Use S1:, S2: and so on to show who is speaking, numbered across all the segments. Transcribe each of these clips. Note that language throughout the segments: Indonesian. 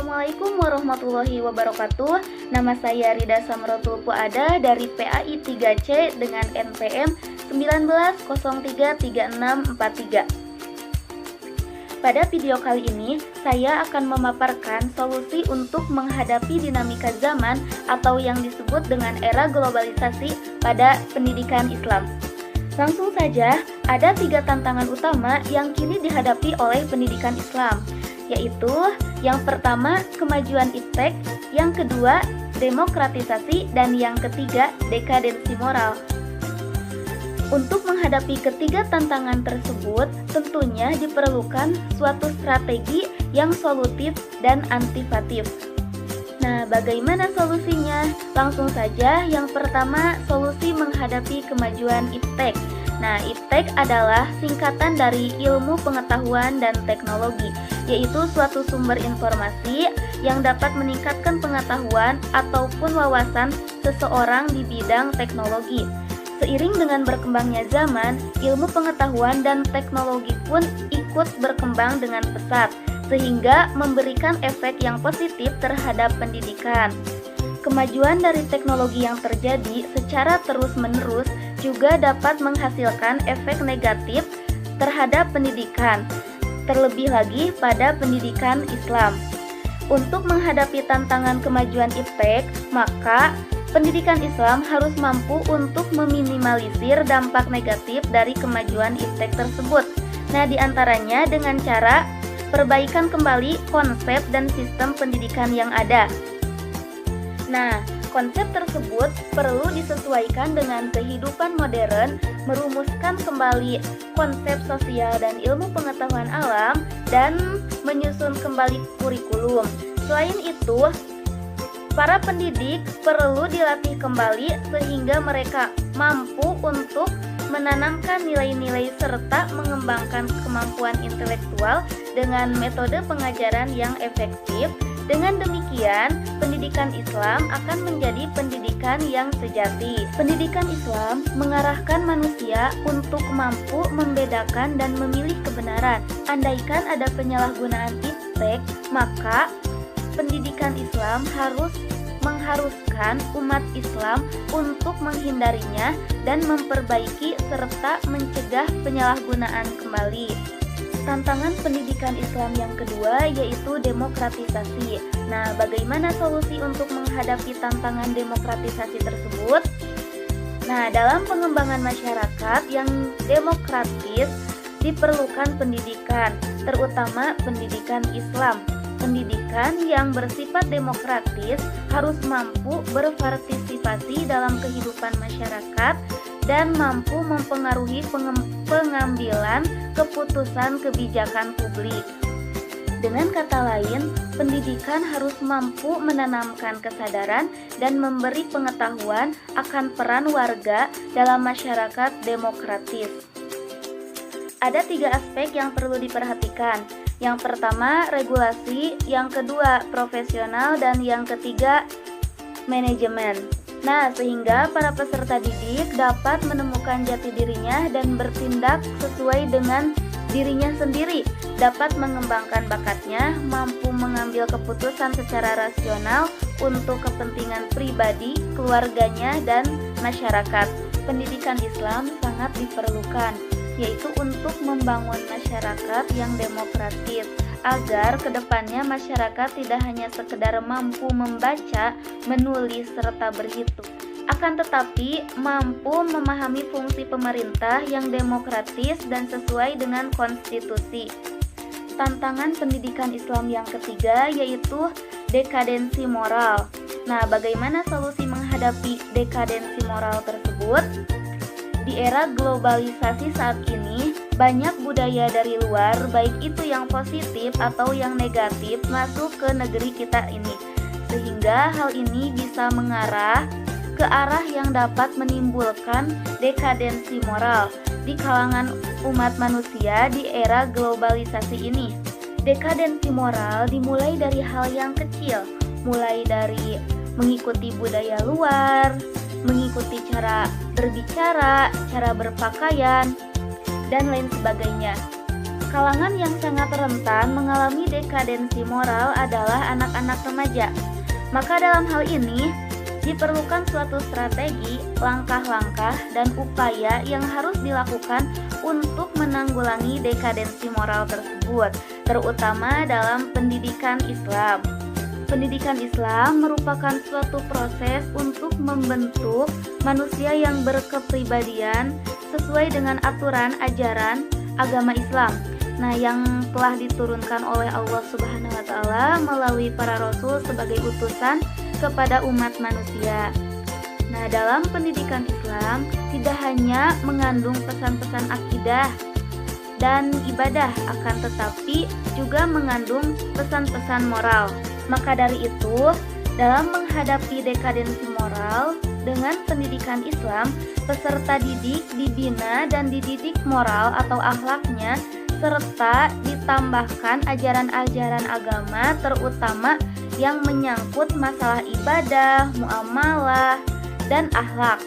S1: Assalamualaikum warahmatullahi wabarakatuh. Nama saya Rida Samrotul Puada dari PAI 3C dengan NPM 19033643. Pada video kali ini, saya akan memaparkan solusi untuk menghadapi dinamika zaman atau yang disebut dengan era globalisasi pada pendidikan Islam. Langsung saja, ada 3 tantangan utama yang kini dihadapi oleh pendidikan Islam, yaitu yang pertama, kemajuan iptek, yang kedua, demokratisasi, dan yang ketiga, dekadensi moral. Untuk menghadapi ketiga tantangan tersebut, tentunya diperlukan suatu strategi yang solutif dan antisipatif. Nah, bagaimana solusinya? Langsung saja, yang pertama, solusi menghadapi kemajuan iptek. Nah, iptek adalah singkatan dari ilmu pengetahuan dan teknologi, yaitu suatu sumber informasi yang dapat meningkatkan pengetahuan ataupun wawasan seseorang di bidang teknologi. Seiring dengan berkembangnya zaman, ilmu pengetahuan dan teknologi pun ikut berkembang dengan pesat, sehingga memberikan efek yang positif terhadap pendidikan. Kemajuan dari teknologi yang terjadi secara terus-menerus juga dapat menghasilkan efek negatif terhadap pendidikan, terlebih lagi pada pendidikan Islam. Untuk menghadapi tantangan kemajuan iptek, maka pendidikan Islam harus mampu untuk meminimalisir dampak negatif dari kemajuan iptek tersebut. Nah, diantaranya dengan cara perbaikan kembali konsep dan sistem pendidikan yang ada. Nah, konsep tersebut perlu disesuaikan dengan kehidupan modern, merumuskan kembali konsep sosial dan ilmu pengetahuan alam, dan menyusun kembali kurikulum. Selain itu, para pendidik perlu dilatih kembali sehingga mereka mampu untuk menanamkan nilai-nilai serta mengembangkan kemampuan intelektual dengan metode pengajaran yang efektif. Dengan demikian, pendidikan Islam akan menjadi pendidikan yang sejati. Pendidikan Islam mengarahkan manusia untuk mampu membedakan dan memilih kebenaran. Andaikan ada penyalahgunaan iptek, maka pendidikan Islam mengharuskan umat Islam untuk menghindarinya dan memperbaiki serta mencegah penyalahgunaan kembali. Tantangan pendidikan Islam yang kedua yaitu demokratisasi. Nah, bagaimana solusi untuk menghadapi tantangan demokratisasi tersebut? Nah, dalam pengembangan masyarakat yang demokratis diperlukan pendidikan, terutama pendidikan Islam. Pendidikan yang bersifat demokratis harus mampu berpartisipasi dalam kehidupan masyarakat dan mampu mempengaruhi pengambilan keputusan kebijakan publik. Dengan kata lain, pendidikan harus mampu menanamkan kesadaran dan memberi pengetahuan akan peran warga dalam masyarakat demokratis. Ada 3 aspek yang perlu diperhatikan. Yang pertama, regulasi, yang kedua, profesional, dan yang ketiga, manajemen. Nah, sehingga para peserta didik dapat menemukan jati dirinya dan bertindak sesuai dengan dirinya sendiri, dapat mengembangkan bakatnya, mampu mengambil keputusan secara rasional untuk kepentingan pribadi, keluarganya, dan masyarakat. Pendidikan Islam sangat diperlukan, yaitu untuk membangun masyarakat yang demokratis, agar kedepannya masyarakat tidak hanya sekedar mampu membaca, menulis, serta berhitung, akan tetapi mampu memahami fungsi pemerintah yang demokratis dan sesuai dengan konstitusi. Tantangan pendidikan Islam yang ketiga yaitu dekadensi moral. Nah, bagaimana solusi menghadapi dekadensi moral tersebut? Di era globalisasi saat ini, banyak budaya dari luar, baik itu yang positif atau yang negatif, masuk ke negeri kita ini. Sehingga hal ini bisa mengarah ke arah yang dapat menimbulkan dekadensi moral di kalangan umat manusia di era globalisasi ini. Dekadensi moral dimulai dari hal yang kecil, mulai dari mengikuti budaya luar, mengikuti cara berbicara, cara berpakaian, dan lain sebagainya. Kalangan yang sangat rentan mengalami dekadensi moral adalah anak-anak remaja. Maka dalam hal ini diperlukan suatu strategi, langkah-langkah, dan upaya yang harus dilakukan untuk menanggulangi dekadensi moral tersebut, terutama dalam pendidikan Islam. Pendidikan Islam merupakan suatu proses untuk membentuk manusia yang berkepribadian sesuai dengan aturan ajaran agama Islam. Nah, yang telah diturunkan oleh Allah Subhanahu wa Ta'ala melalui para rasul sebagai utusan kepada umat manusia. Nah, dalam pendidikan Islam tidak hanya mengandung pesan-pesan akidah dan ibadah, akan tetapi juga mengandung pesan-pesan moral. Maka dari itu, dalam menghadapi dekadensi moral dengan pendidikan Islam, peserta didik dibina dan dididik moral atau akhlaknya, serta ditambahkan ajaran-ajaran agama terutama yang menyangkut masalah ibadah, muamalah, dan akhlak.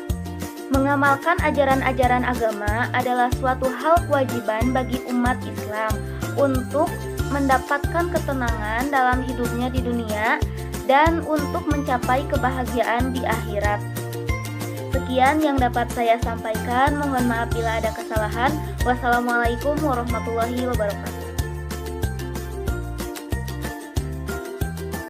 S1: Mengamalkan ajaran-ajaran agama adalah suatu hal kewajiban bagi umat Islam untuk mendapatkan ketenangan dalam hidupnya di dunia dan untuk mencapai kebahagiaan di akhirat. Sekian yang dapat saya sampaikan, mohon maaf bila ada kesalahan. Wassalamualaikum warahmatullahi wabarakatuh.